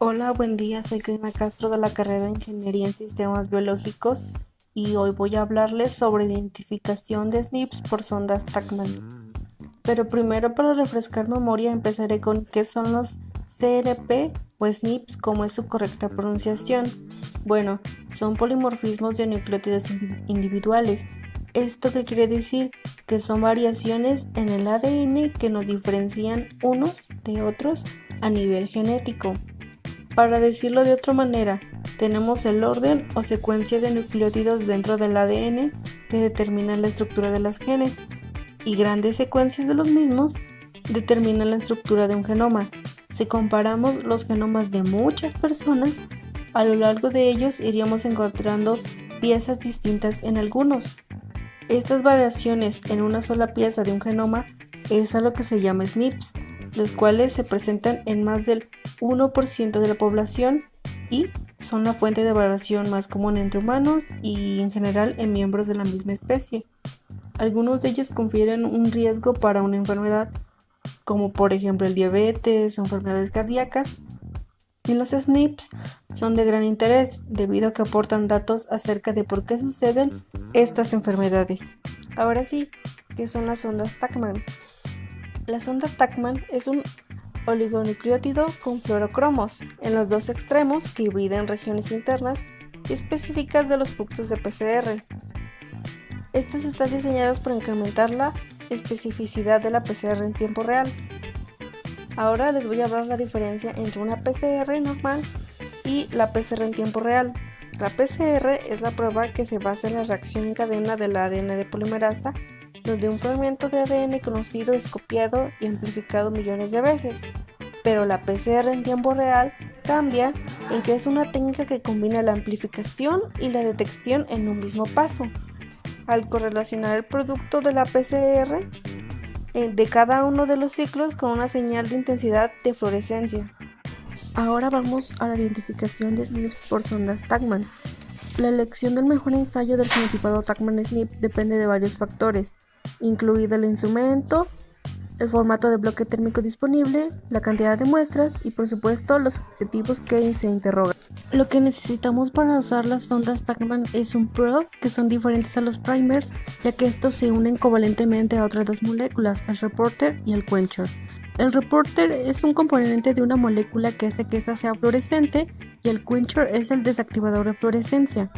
Hola, buen día. Soy Karina Castro de la carrera de Ingeniería en Sistemas Biológicos y hoy voy a hablarles sobre identificación de SNPs por sondas Tacman. Pero primero, para refrescar memoria, empezaré con qué son los CRP o SNPs, como es su correcta pronunciación. Bueno, son polimorfismos de nucleótidos individuales. ¿Esto qué quiere decir? Que son variaciones en el ADN que nos diferencian unos de otros a nivel genético. Para decirlo de otra manera, tenemos el orden o secuencia de nucleótidos dentro del ADN que determinan la estructura de los genes, y grandes secuencias de los mismos determinan la estructura de un genoma. Si comparamos los genomas de muchas personas, a lo largo de ellos iríamos encontrando piezas distintas en algunos. Estas variaciones en una sola pieza de un genoma es a lo que se llama SNPs, los cuales se presentan en más del 1% de la población y son la fuente de variación más común entre humanos y en general en miembros de la misma especie. Algunos de ellos confieren un riesgo para una enfermedad, como por ejemplo el diabetes o enfermedades cardíacas, y los SNPs son de gran interés debido a que aportan datos acerca de por qué suceden estas enfermedades. Ahora sí, ¿qué son las ondas Tacman? La sonda Tacman es un oligonucleótido con fluorocromos en los dos extremos que hibridan regiones internas específicas de los productos de PCR. Estas están diseñadas para incrementar la especificidad de la PCR en tiempo real. Ahora les voy a hablar la diferencia entre una PCR normal y la PCR en tiempo real. La PCR es la prueba que se basa en la reacción en cadena del ADN de polimerasa, donde un fragmento de ADN conocido es copiado y amplificado millones de veces. Pero la PCR en tiempo real cambia en que es una técnica que combina la amplificación y la detección en un mismo paso. Al correlacionar el producto de la PCR de cada uno de los ciclos con una señal de intensidad de fluorescencia. Ahora vamos a la identificación de SNPs por sondas Tacman. La elección del mejor ensayo del genotipado Tacman-SNP depende de varios factores, incluido el instrumento, el formato de bloque térmico disponible, la cantidad de muestras y por supuesto los objetivos que se interrogan. Lo que necesitamos para usar las sondas Tacman es un probe, que son diferentes a los primers, ya que estos se unen covalentemente a otras dos moléculas, el reporter y el quencher. El reporter es un componente de una molécula que hace que ésta sea fluorescente y el quencher es el desactivador de fluorescencia.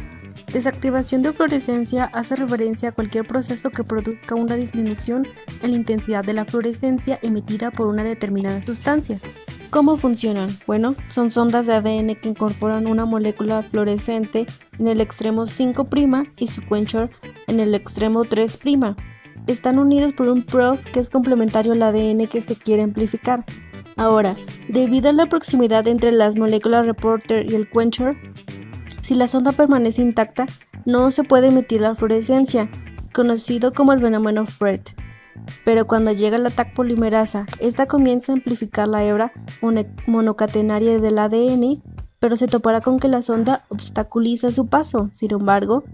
Desactivación de fluorescencia hace referencia a cualquier proceso que produzca una disminución en la intensidad de la fluorescencia emitida por una determinada sustancia. ¿Cómo funcionan? Bueno, son sondas de ADN que incorporan una molécula fluorescente en el extremo 5' y su quencher en el extremo 3'. Están unidos por un probe que es complementario al ADN que se quiere amplificar. Ahora, debido a la proximidad entre las moléculas reporter y el quencher, si la sonda permanece intacta, no se puede emitir la fluorescencia, conocido como el fenómeno FRET. Pero cuando llega la Taq polimerasa, esta comienza a amplificar la hebra monocatenaria del ADN, pero se topará con que la sonda obstaculiza su paso. Sin embargo,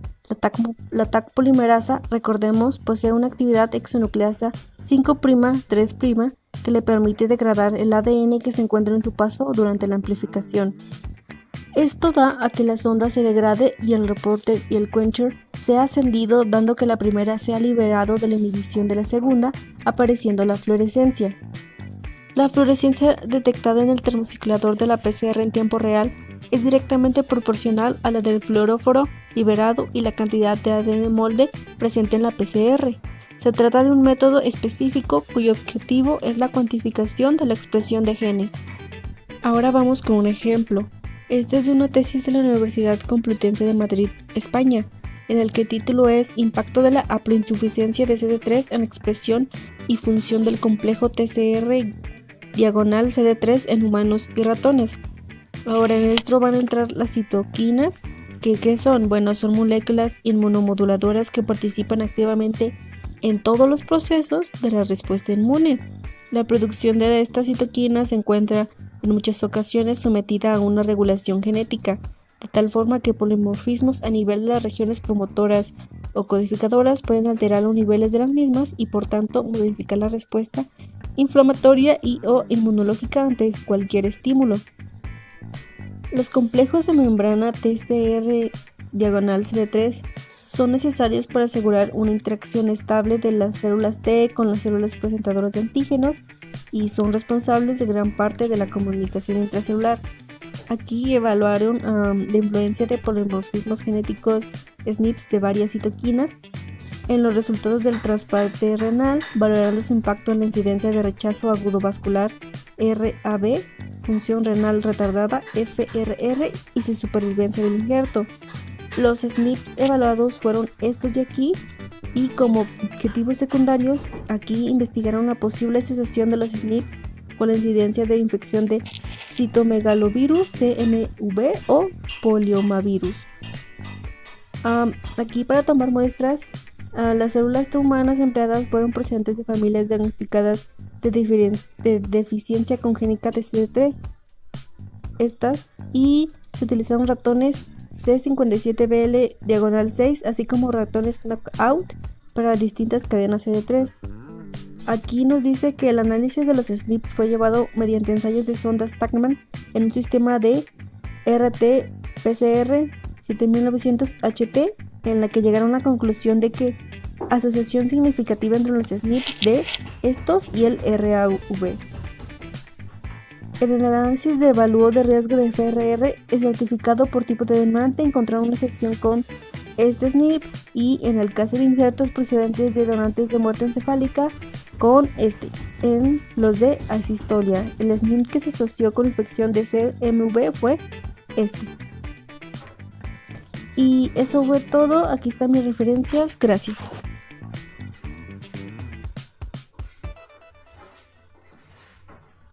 la Taq polimerasa, recordemos, posee una actividad exonucleasa 5'-3' que le permite degradar el ADN que se encuentra en su paso durante la amplificación. Esto da a que la sonda se degrade y el reporter y el quencher sea ascendido, dando que la primera sea liberado de la inhibición de la segunda, apareciendo la fluorescencia. La fluorescencia detectada en el termociclador de la PCR en tiempo real es directamente proporcional a la del fluoróforo liberado y la cantidad de ADN molde presente en la PCR. Se trata de un método específico cuyo objetivo es la cuantificación de la expresión de genes. Ahora vamos con un ejemplo. Esta es una tesis de la Universidad Complutense de Madrid, España, en el que el título es Impacto de la haploinsuficiencia de CD3 en expresión y función del complejo TCR-CD3 en humanos y ratones. Ahora en esto van a entrar las citoquinas, que ¿qué son? Bueno, son moléculas inmunomoduladoras que participan activamente en todos los procesos de la respuesta inmune. La producción de estas citoquinas se encuentra en muchas ocasiones sometida a una regulación genética, de tal forma que polimorfismos a nivel de las regiones promotoras o codificadoras pueden alterar los niveles de las mismas y por tanto modificar la respuesta inflamatoria y o inmunológica ante cualquier estímulo. Los complejos de membrana TCR/CD3 son necesarios para asegurar una interacción estable de las células T con las células presentadoras de antígenos y son responsables de gran parte de la comunicación intracelular. Aquí evaluaron la influencia de polimorfismos genéticos SNPs de varias citoquinas en los resultados del trasplante renal, valorando su impacto en la incidencia de rechazo agudo vascular RAV, función renal retardada FRR y su supervivencia del injerto. Los SNPs evaluados fueron estos de aquí y como objetivos secundarios aquí investigaron la posible asociación de los SNPs con la incidencia de infección de citomegalovirus CMV o poliomavirus. Aquí para tomar muestras, las células T humanas empleadas fueron procedentes de familias diagnosticadas de deficiencia congénita de CD3. Y se utilizaron ratones C57BL/6, así como ratones knockout para distintas cadenas CD3. Aquí nos dice que el análisis de los SNPs fue llevado mediante ensayos de sondas Tachman en un sistema de RT-PCR 7900 HT, en la que llegaron a la conclusión de que asociación significativa entre los SNPs de estos y el RAV. En el análisis de evalúo de riesgo de FRR estratificado por tipo de donante encontraron una asociación con este SNP y en el caso de injertos procedentes de donantes de muerte encefálica con en los de asistolia. El SNP que se asoció con infección de CMV fue este. Y eso fue todo. Aquí están mis referencias. Gracias.